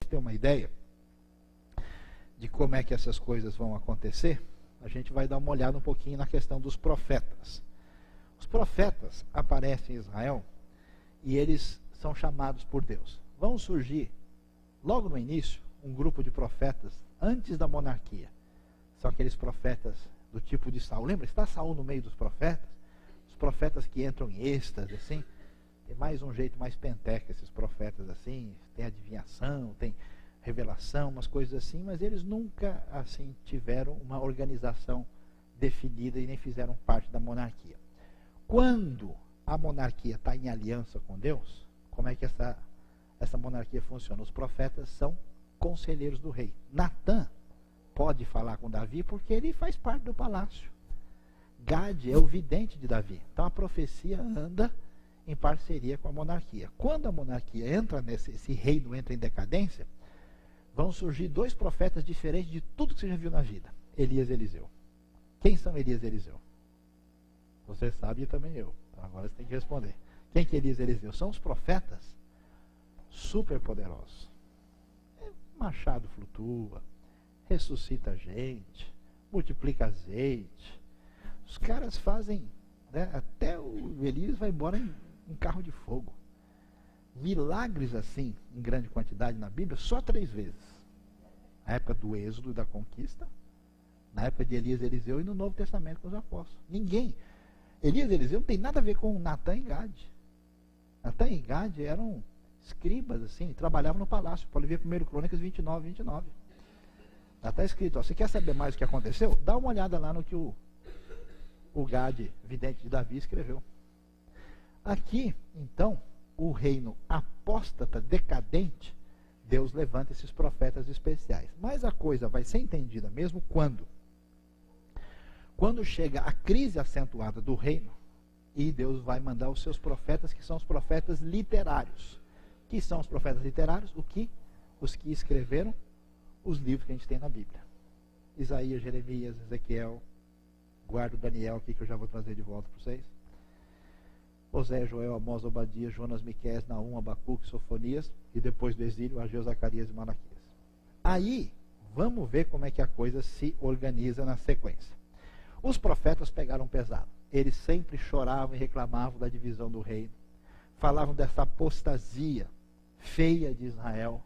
ter uma ideia de como é que essas coisas vão acontecer, a gente vai dar uma olhada um pouquinho na questão dos profetas. Os profetas aparecem em Israel e eles são chamados por Deus. Vão surgir, logo no início, um grupo de profetas antes da monarquia. São aqueles profetas do tipo de Saul. Lembra? Está Saul no meio dos profetas? Os profetas que entram em êxtase, assim. Tem mais um jeito mais penteca, esses profetas assim. Tem adivinhação, tem revelação, umas coisas assim. Mas eles nunca, assim, tiveram uma organização definida e nem fizeram parte da monarquia. Quando a monarquia está em aliança com Deus, como é que essa monarquia funciona? Os profetas são conselheiros do rei. Natã pode falar com Davi porque ele faz parte do palácio. Gade é o vidente de Davi. Então a profecia anda em parceria com a monarquia. Quando a monarquia entra esse reino entra em decadência, vão surgir dois profetas diferentes de tudo que você já viu na vida. Elias e Eliseu. Quem são Elias e Eliseu? Você sabe e também eu. Então agora você tem que responder. Quem que é Elias e Eliseu? São os profetas super poderosos. O machado flutua, ressuscita gente, multiplica azeite. Os caras fazem, né, até o Elias vai embora em carro de fogo. Milagres assim, em grande quantidade na Bíblia, só 3 vezes. Na época do Êxodo e da conquista, na época de Elias e Eliseu e no Novo Testamento com os apóstolos. Ninguém. Elias e Eliseu não tem nada a ver com Natã e Gade. Natã e Gade eram escribas, assim, trabalhavam no palácio. Pode ver 1 Crônicas 29. Já está escrito, ó, você quer saber mais o que aconteceu? Dá uma olhada lá no que o Gade, vidente de Davi, escreveu. Aqui, então, o reino apóstata, decadente, Deus levanta esses profetas especiais. Mas a coisa vai ser entendida mesmo quando chega a crise acentuada do reino, e Deus vai mandar os seus profetas, que são os profetas literários. Que são os profetas literários? Os que escreveram os livros que a gente tem na Bíblia. Isaías, Jeremias, Ezequiel, guardo Daniel aqui que eu já vou trazer de volta para vocês. Oséias, Joel, Amós, Obadias, Jonas, Miqueias, Naum, Abacuque, Sofonias, e depois do exílio, Ageu, Zacarias e Malaquias. Aí, vamos ver como é que a coisa se organiza na sequência. Os profetas pegaram pesado. Eles sempre choravam e reclamavam da divisão do reino. Falavam dessa apostasia feia de Israel.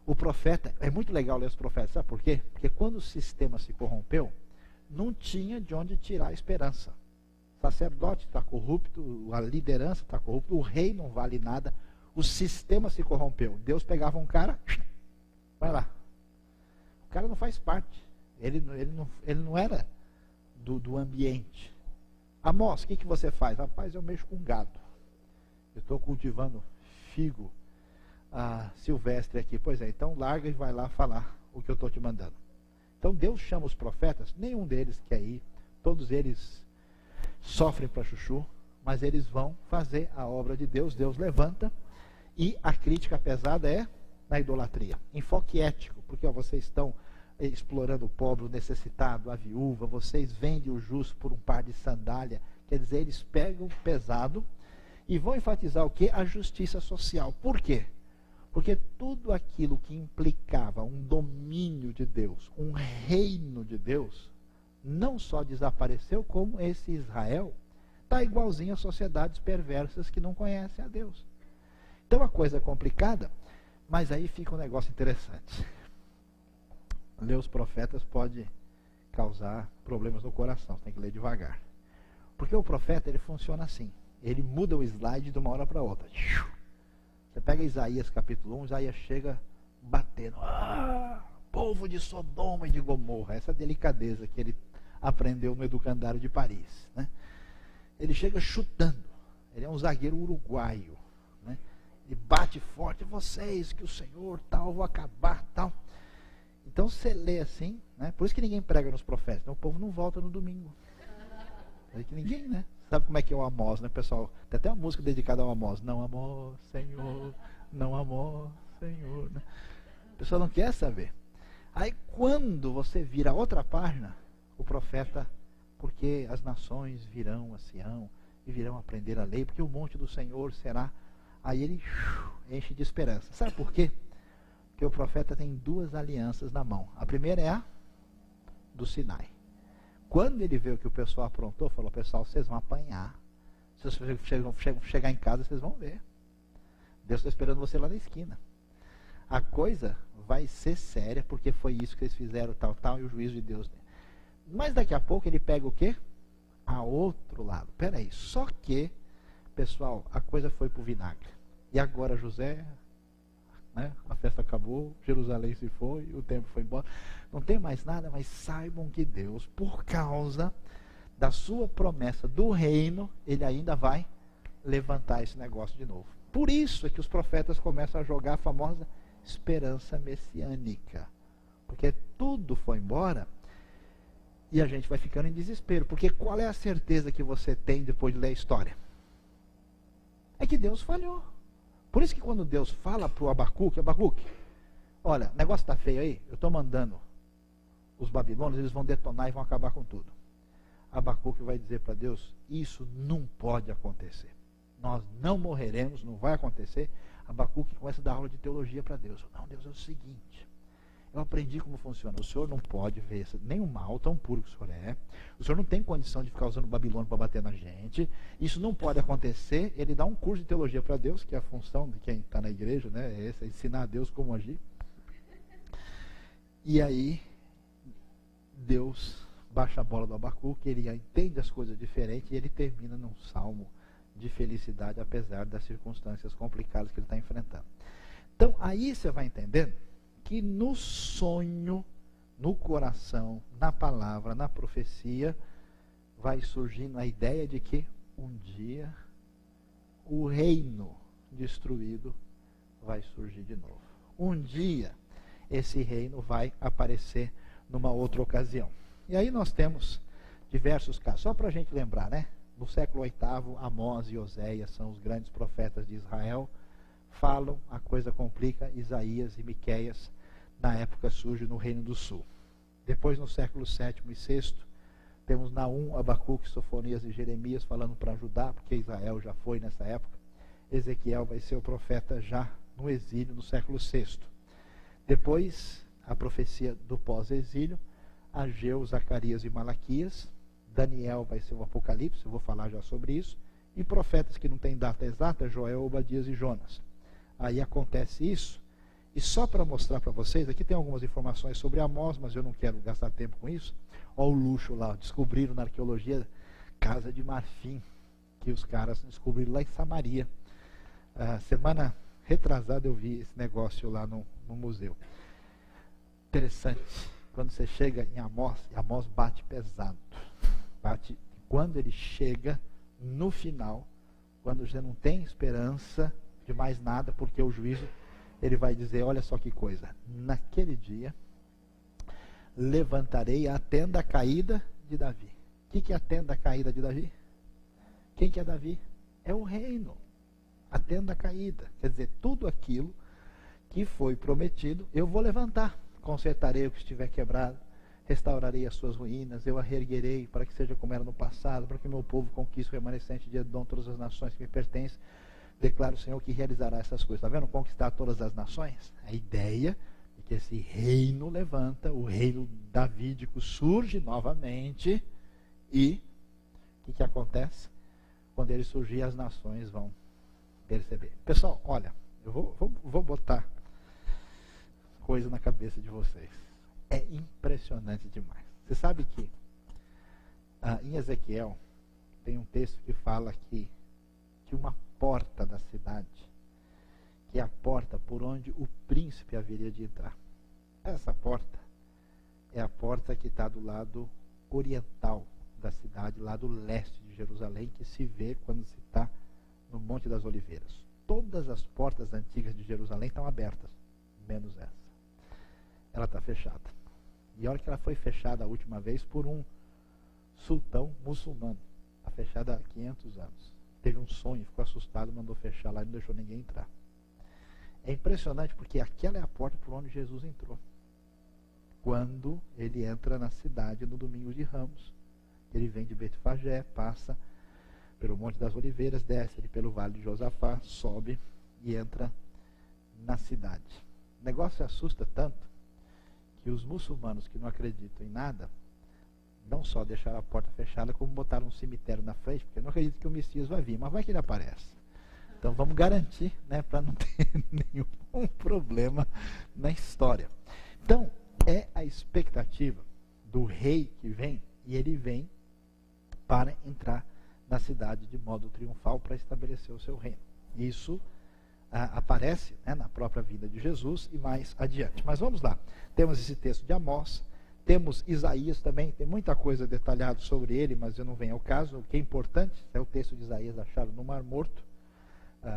O profeta, é muito legal ler os profetas, sabe por quê? Porque quando o sistema se corrompeu, não tinha de onde tirar a esperança. O sacerdote está corrupto, a liderança está corrupta, o rei não vale nada, o sistema se corrompeu. Deus pegava um cara, vai lá. O cara não faz parte, ele não era do ambiente. Amós, o que você faz? Rapaz, eu mexo com gado. Eu estou cultivando figo silvestre aqui. Pois é, então larga e vai lá falar o que eu estou te mandando. Então Deus chama os profetas, nenhum deles quer ir, todos eles sofrem para chuchu, mas eles vão fazer a obra de Deus. Deus levanta, e a crítica pesada é na idolatria. Enfoque ético, porque vocês estão explorando o pobre, o necessitado, a viúva, vocês vendem o justo por um par de sandália. Quer dizer, eles pegam pesado e vão enfatizar o quê? A justiça social. Por quê? Porque tudo aquilo que implicava um domínio de Deus, um reino de Deus, não só desapareceu, como esse Israel está igualzinho a sociedades perversas que não conhecem a Deus. Então a coisa é complicada, mas aí fica um negócio interessante. Ler os profetas pode causar problemas no coração, você tem que ler devagar. Porque o profeta, ele funciona assim, ele muda o slide de uma hora para outra. Você pega Isaías capítulo 1, Isaías chega batendo. Povo de Sodoma e de Gomorra. Essa delicadeza que ele aprendeu no educandário de Paris. Né? Ele chega chutando. Ele é um zagueiro uruguaio. Né? Ele bate forte. Vocês, que o Senhor tal, vou acabar tal. Então você lê assim. Né? Por isso que ninguém prega nos profetas. Então, o povo não volta no domingo. É que ninguém, né? Sabe como é que é o Amós, né, pessoal? Tem até uma música dedicada ao Amós. Não amor, Senhor, não amor, Senhor. Né? O pessoal não quer saber. Aí quando você vira a outra página, o profeta, porque as nações virão a Sião e virão aprender a lei, porque o monte do Senhor será. Aí ele enche de esperança. Sabe por quê? que o profeta tem duas alianças na mão. A primeira é a do Sinai. Quando ele viu que o pessoal aprontou, falou: pessoal, vocês vão apanhar. Se vocês chegar em casa, vocês vão ver. Deus está esperando você lá na esquina. A coisa vai ser séria, porque foi isso que eles fizeram, tal, e o juízo de Deus. Mas daqui a pouco ele pega o quê? A outro lado. Peraí, só que, pessoal, a coisa foi pro vinagre. E agora José, né, a festa acabou, Jerusalém se foi, o tempo foi embora. Não tem mais nada, mas saibam que Deus, por causa da sua promessa do reino, ele ainda vai levantar esse negócio de novo. Por isso é que os profetas começam a jogar a famosa esperança messiânica. Porque tudo foi embora e a gente vai ficando em desespero. Porque qual é a certeza que você tem depois de ler a história? É que Deus falhou. Por isso que quando Deus fala para o Abacuque, olha, o negócio está feio aí, eu estou mandando os babilônios, eles vão detonar e vão acabar com tudo. Abacuque vai dizer para Deus: isso não pode acontecer. Nós não morreremos, não vai acontecer. Abacuque começa a dar aula de teologia para Deus. Não, Deus, é o seguinte, eu aprendi como funciona. O Senhor não pode ver nem o mal tão puro que o Senhor é. O Senhor não tem condição de ficar usando o Babilônio para bater na gente. Isso não pode acontecer. Ele dá um curso de teologia para Deus, que é a função de quem está na igreja, né? É essa, ensinar a Deus como agir. E aí, Deus baixa a bola do Abacuque, ele entende as coisas diferentes e ele termina num salmo de felicidade, apesar das circunstâncias complicadas que ele está enfrentando. Então, aí você vai entendendo que no sonho, no coração, na palavra, na profecia, vai surgindo a ideia de que um dia o reino destruído vai surgir de novo. Um dia esse reino vai aparecer numa outra ocasião. E aí nós temos diversos casos. Só para a gente lembrar, né? No século VIII, Amós e Oséias são os grandes profetas de Israel. Falam, a coisa complica, Isaías e Miqueias, na época, surge no Reino do Sul. Depois, no século VII e VI, temos Naum, Abacuque, Sofonias e Jeremias falando para Judá, porque Israel já foi nessa época. Ezequiel vai ser o profeta já no exílio, no século VI. Depois, a profecia do pós-exílio, Ageu, Zacarias e Malaquias. Daniel vai ser o Apocalipse, eu vou falar já sobre isso. E profetas que não têm data exata, Joel, Obadias e Jonas. Aí acontece isso. E só para mostrar para vocês, aqui tem algumas informações sobre Amós, mas eu não quero gastar tempo com isso. Olha o luxo lá, descobriram na arqueologia Casa de Marfim, que os caras descobriram lá em Samaria. Semana retrasada eu vi esse negócio lá no museu. Interessante. Quando você chega em Amós, Amós bate pesado. Bate, quando ele chega no final, quando já não tem esperança de mais nada, porque o juízo, ele vai dizer: olha só que coisa, naquele dia levantarei a tenda caída de Davi. O que é a tenda caída de Davi? Quem que é Davi? É o reino. A tenda caída, quer dizer, tudo aquilo que foi prometido, eu vou levantar. Consertarei o que estiver quebrado, restaurarei as suas ruínas, eu a reerguerei para que seja como era no passado, para que meu povo conquiste o remanescente de Edom, todas as nações que me pertencem. Declara o Senhor que realizará essas coisas. Está vendo? Conquistar todas as nações. A ideia de que esse reino levanta, o reino davídico surge novamente. E o que acontece? Quando ele surgir, as nações vão perceber. Pessoal, olha, eu vou botar coisa na cabeça de vocês. É impressionante demais. Você sabe que em Ezequiel tem um texto que fala que uma porta da cidade, que é a porta por onde o príncipe haveria de entrar. Essa porta é a porta que está do lado oriental da cidade, lá do leste de Jerusalém, que se vê quando se está no Monte das Oliveiras. Todas as portas antigas de Jerusalém estão abertas, menos essa. Ela está fechada. E a hora que ela foi fechada a última vez por um sultão muçulmano, está fechada há 500 anos. Teve um sonho, ficou assustado, mandou fechar lá e não deixou ninguém entrar. É impressionante porque aquela é a porta por onde Jesus entrou. Quando ele entra na cidade no domingo de Ramos, ele vem de Betfagé, passa pelo Monte das Oliveiras, desce pelo Vale de Josafá, sobe e entra na cidade. O negócio assusta tanto que os muçulmanos que não acreditam em nada, não só deixaram a porta fechada, como botaram um cemitério na frente, porque não acreditam que o Messias vai vir, mas vai que ele aparece. Então vamos garantir, né, para não ter nenhum problema na história. Então, é a expectativa do rei que vem, e ele vem para entrar na cidade de modo triunfal para estabelecer o seu reino. Isso aparece, né, na própria vida de Jesus e mais adiante. Mas vamos lá. Temos esse texto de Amós, temos Isaías também, tem muita coisa detalhada sobre ele, mas eu não venho ao caso. O que é importante é o texto de Isaías achado no Mar Morto,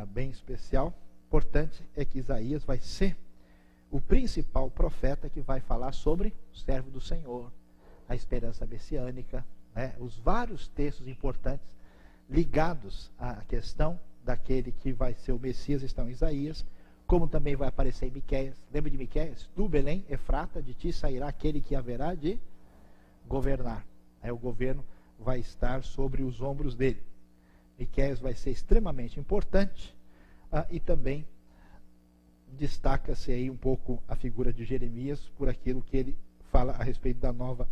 bem especial. Importante é que Isaías vai ser o principal profeta que vai falar sobre o servo do Senhor, a esperança messiânica, né, os vários textos importantes ligados à questão daquele que vai ser o Messias estão em Isaías, como também vai aparecer em Miqueias. Lembra de Miqueias? Tu, Belém, Efrata, de ti sairá aquele que haverá de governar. Aí o governo vai estar sobre os ombros dele. Miqueias vai ser extremamente importante, e também destaca-se aí um pouco a figura de Jeremias por aquilo que ele fala a respeito da nova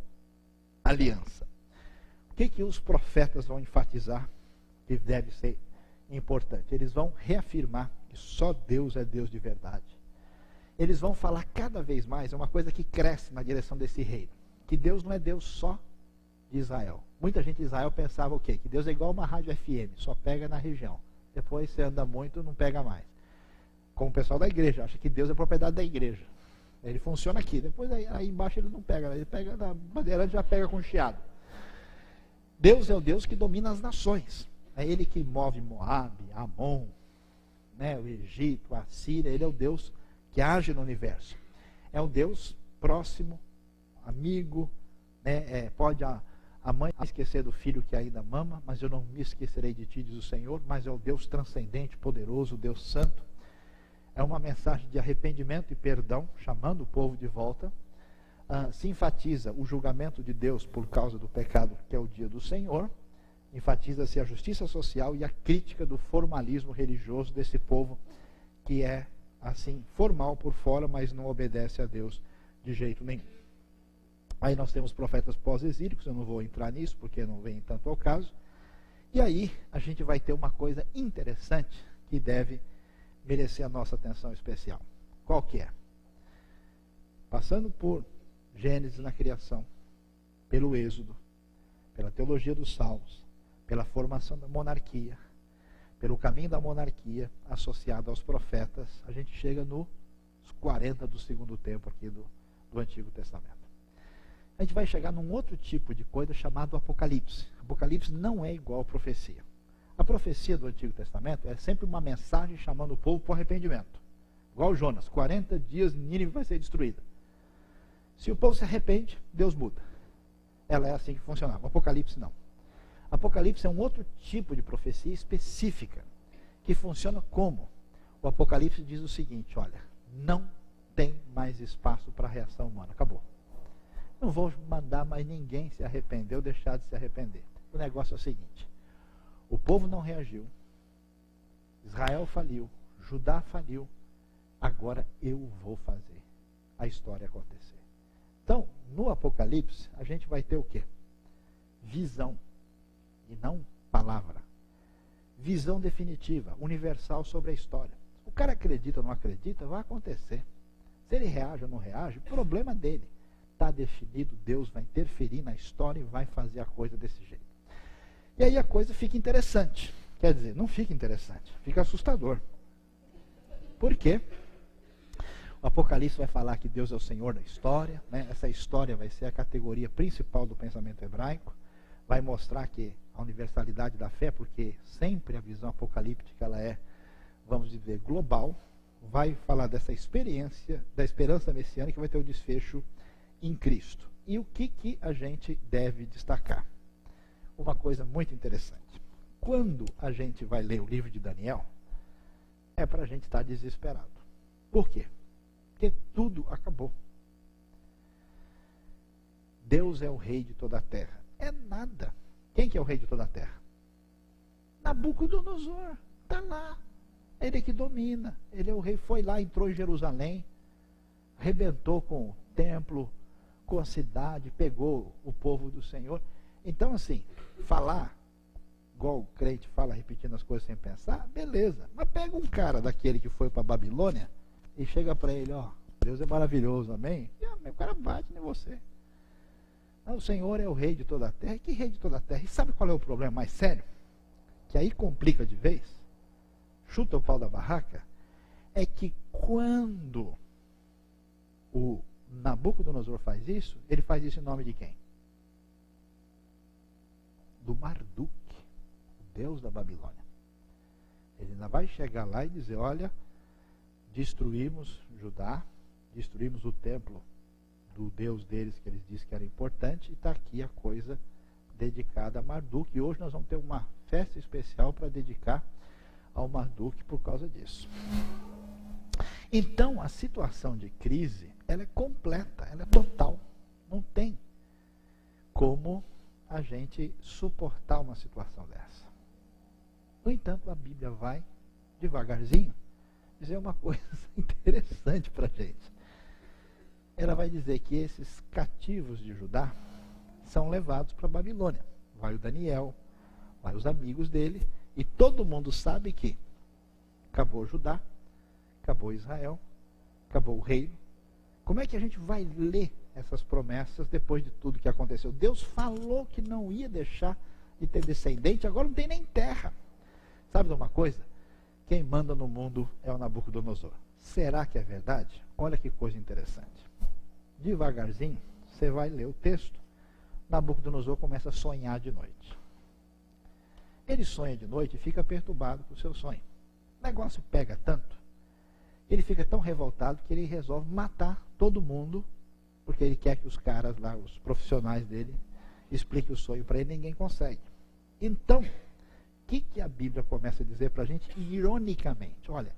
aliança. O que os profetas vão enfatizar que deve ser importante? Eles vão reafirmar que só Deus é Deus de verdade. Eles vão falar cada vez mais, é uma coisa que cresce na direção desse reino, que Deus não é Deus só de Israel. Muita gente de Israel pensava o quê? Que Deus é igual uma rádio FM, só pega na região. Depois você anda muito, não pega mais. Como o pessoal da igreja, acha que Deus é propriedade da igreja. Ele funciona aqui, depois aí embaixo ele não pega, ele pega na bandeirante, já pega com chiado. Deus é o Deus que domina as nações. É ele que move Moabe, Amon, né, o Egito, a Síria. Ele é o Deus que age no universo. É o Deus próximo, amigo, né, pode a mãe esquecer do filho que ainda mama, mas eu não me esquecerei de ti, diz o Senhor. Mas é o Deus transcendente, poderoso, Deus santo. É uma mensagem de arrependimento e perdão, chamando o povo de volta. Se enfatiza o julgamento de Deus por causa do pecado, que é o dia do Senhor. Enfatiza-se a justiça social e a crítica do formalismo religioso desse povo, que é, assim, formal por fora, mas não obedece a Deus de jeito nenhum. Aí nós temos profetas pós-exílicos, eu não vou entrar nisso, porque não vem tanto ao caso. E aí a gente vai ter uma coisa interessante que deve merecer a nossa atenção especial. Qual que é? Passando por Gênesis na criação, pelo Êxodo, pela teologia dos Salmos, pela formação da monarquia, pelo caminho da monarquia associado aos profetas, a gente chega nos 40 do segundo tempo aqui do Antigo Testamento. A gente vai chegar num outro tipo de coisa chamado Apocalipse. Apocalipse não é igual à profecia. A profecia do Antigo Testamento é sempre uma mensagem chamando o povo para o arrependimento. Igual Jonas, 40 dias Nínive vai ser destruída. Se o povo se arrepende, Deus muda. Ela é assim que funcionava. O Apocalipse não. Apocalipse é um outro tipo de profecia específica, que funciona como? O Apocalipse diz o seguinte, olha, não tem mais espaço para a reação humana, acabou. Não vou mandar mais ninguém se arrepender ou deixar de se arrepender. O negócio é o seguinte, o povo não reagiu, Israel faliu, Judá faliu, agora eu vou fazer a história acontecer. Então, no Apocalipse, a gente vai ter o quê? Visão, e não palavra. Visão definitiva, universal sobre a história. O cara acredita ou não acredita, vai acontecer. Se ele reage ou não reage, problema dele. Está definido, Deus vai interferir na história e vai fazer a coisa desse jeito. E aí a coisa fica interessante. Quer dizer, não fica interessante, fica assustador. Por quê? O Apocalipse vai falar que Deus é o Senhor da história, né? Essa história vai ser a categoria principal do pensamento hebraico, vai mostrar que a universalidade da fé, porque sempre a visão apocalíptica ela é, vamos dizer, global, vai falar dessa experiência, da esperança messiânica que vai ter o desfecho em Cristo. E o que a gente deve destacar? Uma coisa muito interessante. Quando a gente vai ler o livro de Daniel, é para a gente estar desesperado. Por quê? Porque tudo acabou. Deus é o rei de toda a terra. É nada. Quem que é o rei de toda a terra? Nabucodonosor. Está lá. Ele é que domina. Ele é o rei. Foi lá, entrou em Jerusalém. arrebentou com o templo, com a cidade, pegou o povo do Senhor. Então, assim, falar, igual o crente fala, repetindo as coisas sem pensar, beleza. Mas pega um cara daquele que foi para a Babilônia e chega para ele, ó, Deus é maravilhoso, amém? E o cara bate em você. Não, o Senhor é o rei de toda a terra. Que rei de toda a terra? E sabe qual é o problema mais sério? Que aí complica de vez, chuta o pau da barraca, é que quando o Nabucodonosor faz isso, ele faz isso em nome de quem? Do Marduk, o deus da Babilônia. Ele ainda vai chegar lá e dizer, olha, destruímos Judá, destruímos o templo do deus deles, que eles disseram que era importante, e está aqui a coisa dedicada a Marduk. E hoje nós vamos ter uma festa especial para dedicar ao Marduk por causa disso. Então, a situação de crise, ela é completa, ela é total. Não tem como a gente suportar uma situação dessa. No entanto, a Bíblia vai, devagarzinho, dizer uma coisa interessante para a gente. Ela vai dizer que esses cativos de Judá são levados para a Babilônia. Vai o Daniel, vai os amigos dele, e todo mundo sabe que acabou Judá, acabou Israel, acabou o reino. Como é que a gente vai ler essas promessas depois de tudo que aconteceu? Deus falou que não ia deixar de ter descendente, agora não tem nem terra. Sabe de uma coisa? Quem manda no mundo é o Nabucodonosor. Será que é verdade? Olha que coisa interessante. Devagarzinho, você vai ler o texto. Nabucodonosor começa a sonhar de noite. Ele sonha de noite e fica perturbado com o seu sonho. O negócio pega tanto, ele fica tão revoltado que ele resolve matar todo mundo, porque ele quer que os caras lá, os profissionais dele, expliquem o sonho para ele. Ninguém consegue. Então, o que a Bíblia começa a dizer para a gente, ironicamente? Olha,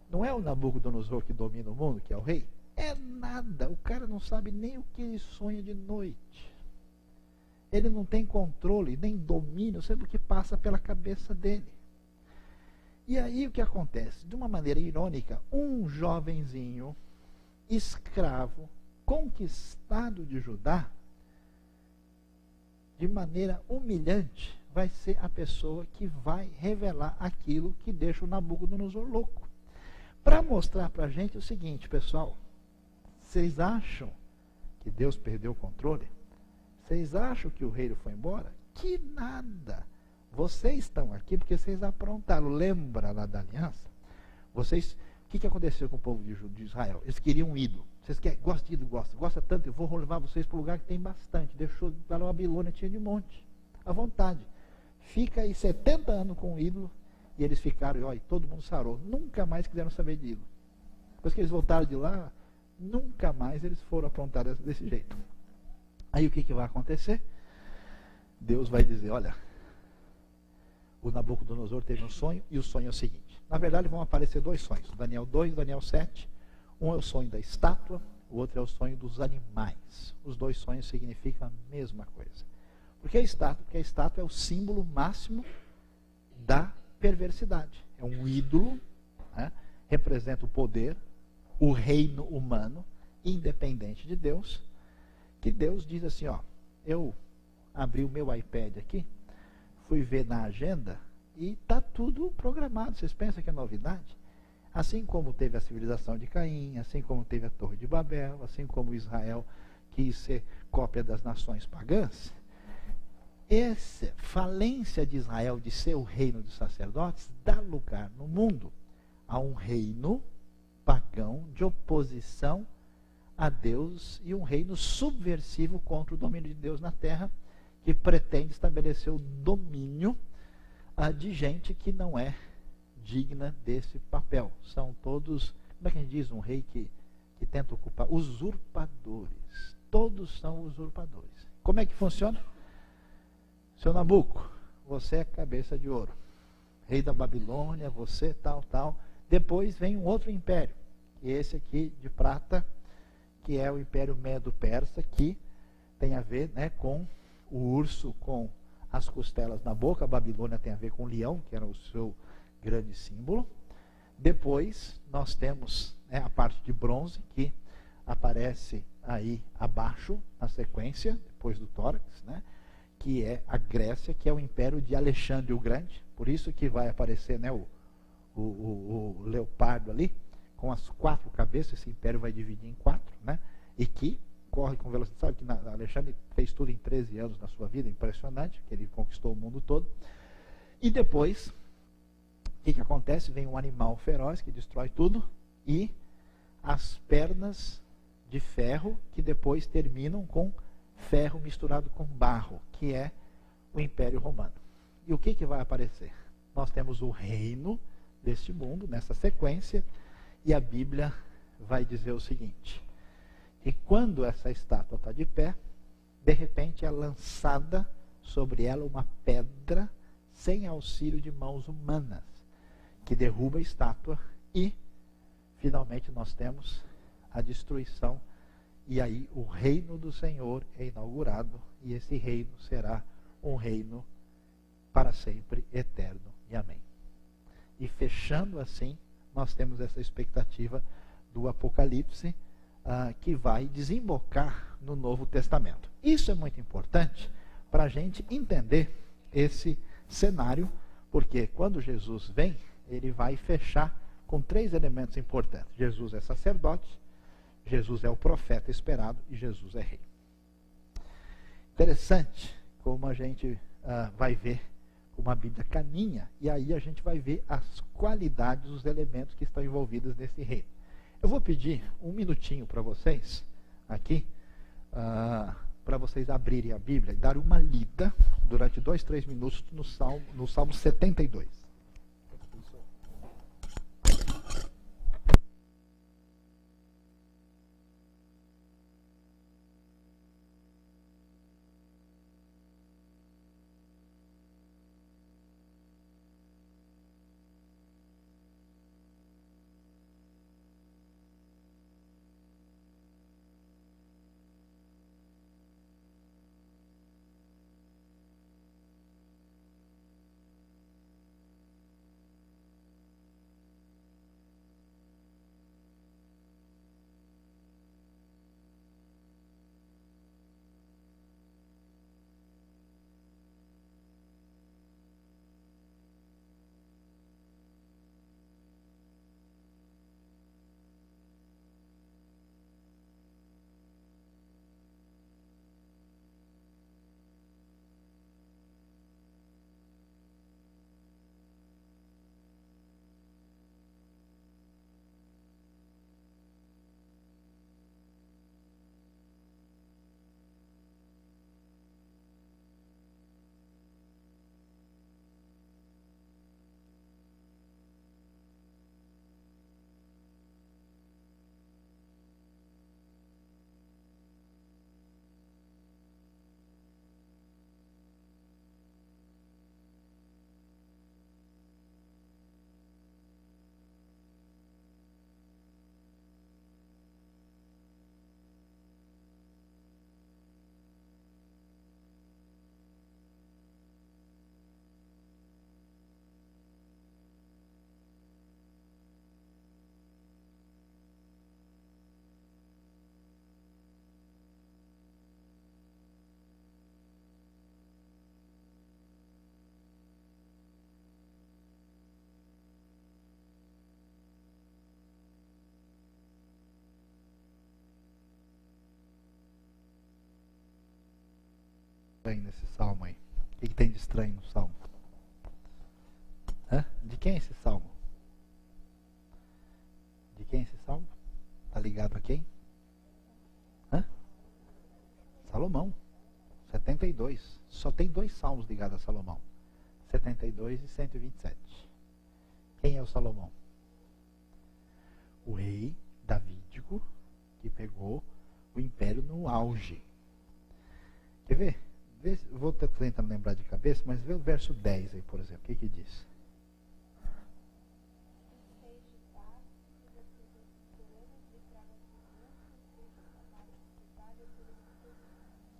não é o Nabucodonosor que domina o mundo, que é o rei? É nada. O cara não sabe nem o que ele sonha de noite. Ele não tem controle, nem domínio sobre o que passa pela cabeça dele. E aí o que acontece? De uma maneira irônica, um jovenzinho, escravo, conquistado de Judá, de maneira humilhante, vai ser a pessoa que vai revelar aquilo que deixa o Nabucodonosor louco. Para mostrar para a gente o seguinte, pessoal, vocês acham que Deus perdeu o controle? Vocês acham que o rei foi embora? Que nada! Vocês estão aqui porque vocês aprontaram. Lembra lá da aliança? Vocês, o que aconteceu com o povo de Israel? Eles queriam um ídolo. Vocês querem, gosta de ídolo, gosta tanto, eu vou levar vocês para um lugar que tem bastante. Deixou para a Babilônia, tinha de monte. À vontade. Fica aí 70 anos com o ídolo, e eles ficaram, e todo mundo sarou. Nunca mais quiseram saber de ídolo. Depois que eles voltaram de lá, nunca mais eles foram aprontar desse jeito. Aí o que vai acontecer? Deus vai dizer, olha, o Nabucodonosor teve um sonho, e o sonho é o seguinte. Na verdade vão aparecer dois sonhos, Daniel 2 e Daniel 7. Um é o sonho da estátua, o outro é o sonho dos animais. Os dois sonhos significam a mesma coisa. Por que a estátua? Porque a estátua é o símbolo máximo da perversidade. É um ídolo, né? Representa o poder, o reino humano, independente de Deus, que Deus diz assim, ó, eu abri o meu iPad aqui, fui ver na agenda e está tudo programado. Vocês pensam que é novidade? Assim como teve a civilização de Caim, assim como teve a Torre de Babel, assim como Israel quis ser cópia das nações pagãs, essa falência de Israel de ser o reino dos sacerdotes dá lugar no mundo a um reino pagão de oposição a Deus e um reino subversivo contra o domínio de Deus na terra, que pretende estabelecer o domínio de gente que não é digna desse papel. São todos, como é que a gente diz, um rei que tenta ocupar? Usurpadores. Todos são usurpadores. Como é que funciona? Seu Nabuco, você é cabeça de ouro. Rei da Babilônia, você tal. Depois vem um outro império. E esse aqui de prata, que é o Império Medo-Persa, que tem a ver, né, com o urso com as costelas na boca. A Babilônia tem a ver com o leão, que era o seu grande símbolo. Depois nós temos, né, a parte de bronze, que aparece aí abaixo, na sequência, depois do tórax, né? Que é a Grécia, que é o império de Alexandre o Grande. Por isso que vai aparecer, né, o leopardo ali, com as 4 cabeças. Esse império vai dividir em 4, né? E que corre com velocidade. Sabe que Alexandre fez tudo em 13 anos na sua vida, impressionante, que ele conquistou o mundo todo. E depois, o que acontece? Vem um animal feroz que destrói tudo, e as pernas de ferro, que depois terminam com ferro misturado com barro, que é o Império Romano. E o que vai aparecer? Nós temos o reino deste mundo, nessa sequência, e a Bíblia vai dizer o seguinte: que quando essa estátua está de pé, de repente é lançada sobre ela uma pedra sem auxílio de mãos humanas, que derruba a estátua, e finalmente nós temos a destruição, e aí o reino do Senhor é inaugurado, e esse reino será um reino para sempre, eterno, e amém. E fechando assim, nós temos essa expectativa do Apocalipse, que vai desembocar no Novo Testamento. Isso é muito importante para a gente entender esse cenário, porque quando Jesus vem, ele vai fechar com 3 elementos importantes. Jesus é sacerdote, Jesus é o profeta esperado e Jesus é rei. Interessante como a gente vai ver como a Bíblia caminha, e aí a gente vai ver as qualidades, os elementos que estão envolvidos nesse reino. Eu vou pedir um minutinho para vocês aqui, para vocês abrirem a Bíblia e dar uma lida durante 2, 3 minutos no Salmo 72. Nesse salmo aí. O que tem de estranho no salmo? De quem é esse salmo? De quem é esse salmo? Está ligado a quem? Salomão. 72. Só tem 2 salmos ligados a Salomão. 72 e 127. Quem é o Salomão? O rei davídico que pegou o império no auge. Quer ver? Vou tentando lembrar de cabeça, mas vê o verso 10 aí, por exemplo. O que diz?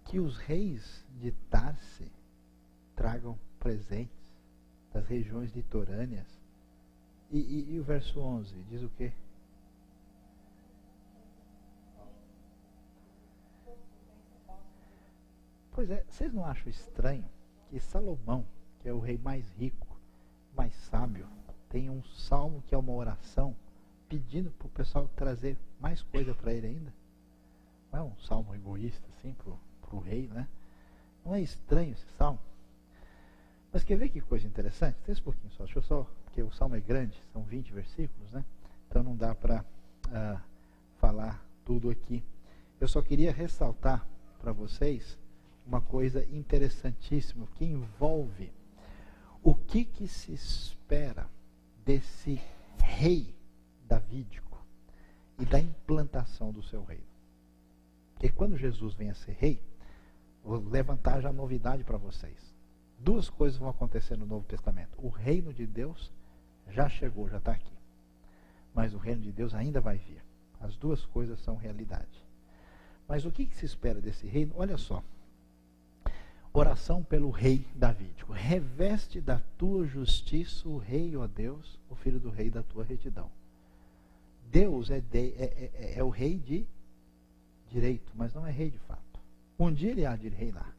Que os reis de Tarse tragam presentes das regiões litorâneas. E o verso 11 diz o quê? Pois é, vocês não acham estranho que Salomão, que é o rei mais rico, mais sábio, tem um salmo que é uma oração pedindo para o pessoal trazer mais coisa para ele ainda? Não é um salmo egoísta assim para o rei, né? Não é estranho esse salmo? Mas quer ver que coisa interessante? Tem um pouquinho só, deixa eu só, porque o salmo é grande, são 20 versículos, né? Então não dá para falar tudo aqui. Eu só queria ressaltar para vocês uma coisa interessantíssima que envolve o que se espera desse rei davídico e da implantação do seu reino. Porque quando Jesus vem a ser rei, vou levantar já novidade para vocês. Duas coisas vão acontecer no Novo Testamento. O reino de Deus já chegou, já está aqui. Mas o reino de Deus ainda vai vir. As duas coisas são realidade. Mas o que se espera desse reino? Olha só. Oração pelo rei davídico. Reveste da tua justiça o rei, ó Deus, o filho do rei da tua retidão. Deus é o rei de direito, mas não é rei de fato. Um dia ele há de reinar.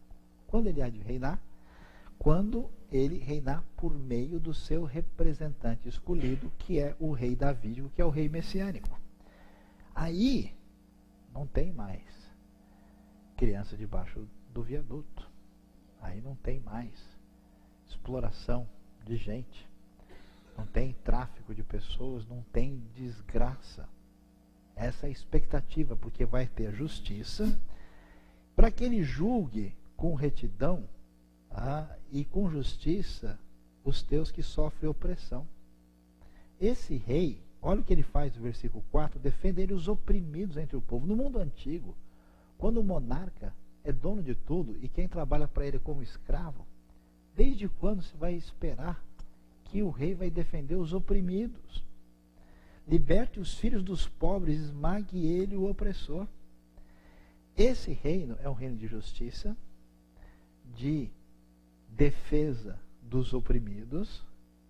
Quando ele há de reinar? Quando ele reinar por meio do seu representante escolhido, que é o rei davídico, que é o rei messiânico. Aí não tem mais criança debaixo do viaduto. Aí não tem mais exploração de gente. Não tem tráfico de pessoas, não tem desgraça. Essa é a expectativa, porque vai ter justiça para que ele julgue com retidão e com justiça os teus que sofrem opressão. Esse rei, olha o que ele faz no versículo 4, defende os oprimidos entre o povo. No mundo antigo, quando o monarca é dono de tudo e quem trabalha para ele como escravo, desde quando se vai esperar que o rei vai defender os oprimidos? Liberte os filhos dos pobres, esmague ele o opressor. Esse reino é um reino de justiça, de defesa dos oprimidos,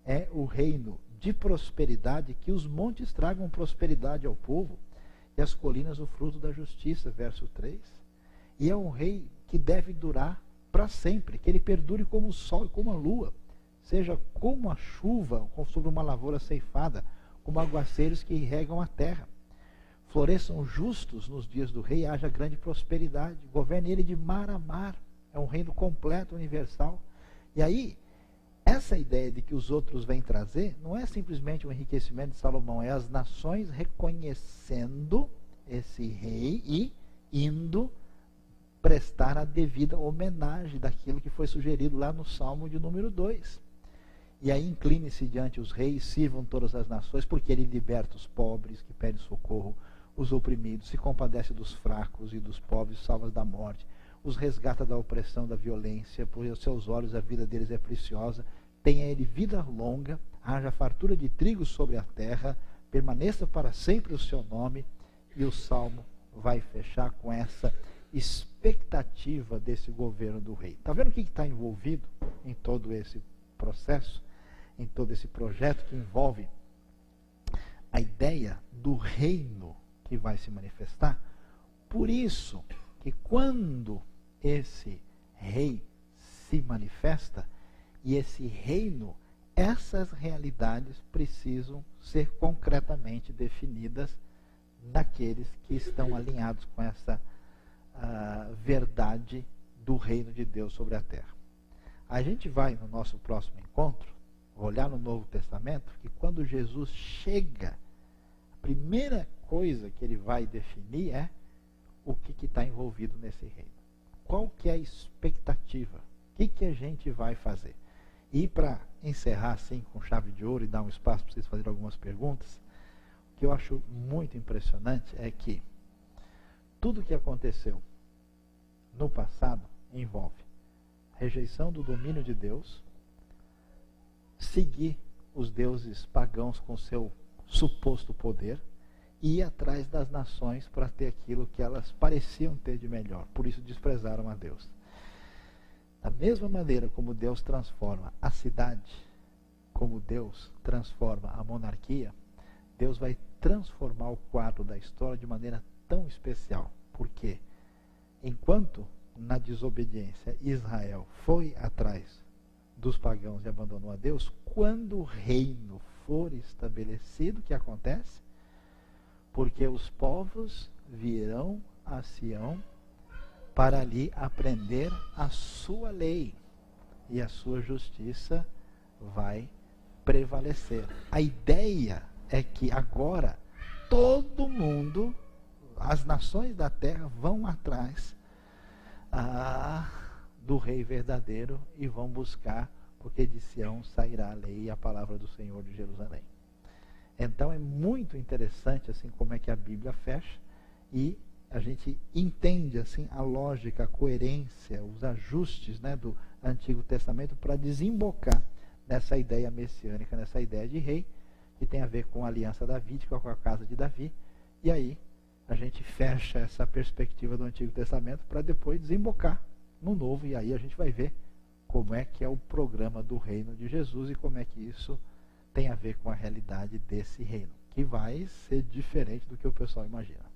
é o reino de prosperidade, que os montes tragam prosperidade ao povo e as colinas o fruto da justiça, verso 3. E é um rei que deve durar para sempre, que ele perdure como o sol e como a lua, seja como a chuva sobre uma lavoura ceifada, como aguaceiros que irrigam a terra. Floresçam justos nos dias do rei, haja grande prosperidade, governe ele de mar a mar. É um reino completo, universal. E aí, essa ideia de que os outros vêm trazer, não é simplesmente um enriquecimento de Salomão, é as nações reconhecendo esse rei e indo prestar a devida homenagem daquilo que foi sugerido lá no Salmo de número 2. E aí incline-se diante os reis, sirvam todas as nações, porque ele liberta os pobres que pedem socorro, os oprimidos, se compadece dos fracos e dos pobres, salva da morte, os resgata da opressão, da violência, por aos seus olhos a vida deles é preciosa, tenha ele vida longa, haja fartura de trigo sobre a terra, permaneça para sempre o seu nome. E o Salmo vai fechar com essa expectativa desse governo do rei. Está vendo o que está envolvido em todo esse processo, em todo esse projeto que envolve a ideia do reino que vai se manifestar? Por isso que quando esse rei se manifesta, e esse reino, essas realidades precisam ser concretamente definidas naqueles que estão alinhados com essa verdade do reino de Deus sobre a terra. A gente vai, no nosso próximo encontro, olhar no Novo Testamento, que quando Jesus chega, a primeira coisa que ele vai definir é o que está envolvido nesse reino. Qual que é a expectativa? O que a gente vai fazer? E para encerrar assim com chave de ouro e dar um espaço para vocês fazerem algumas perguntas, o que eu acho muito impressionante é que tudo que aconteceu no passado envolve rejeição do domínio de Deus, seguir os deuses pagãos com seu suposto poder e ir atrás das nações para ter aquilo que elas pareciam ter de melhor. Por isso desprezaram a Deus. Da mesma maneira como Deus transforma a cidade, como Deus transforma a monarquia, Deus vai transformar o quadro da história de maneira tão especial. Porque enquanto na desobediência, Israel foi atrás dos pagãos e abandonou a Deus, quando o reino for estabelecido, o que acontece? Porque os povos virão a Sião para ali aprender a sua lei, e a sua justiça vai prevalecer. A ideia é que agora todo mundo, as nações da terra, vão atrás do rei verdadeiro e vão buscar, porque de Sião sairá a lei e a palavra do Senhor de Jerusalém. Então é muito interessante assim como é que a Bíblia fecha, e a gente entende assim a lógica, a coerência, os ajustes, né, do Antigo Testamento para desembocar nessa ideia messiânica, nessa ideia de rei, que tem a ver com a aliança davídica, com a casa de Davi. E aí a gente fecha essa perspectiva do Antigo Testamento para depois desembocar no Novo, e aí a gente vai ver como é que é o programa do reino de Jesus e como é que isso tem a ver com a realidade desse reino, que vai ser diferente do que o pessoal imagina.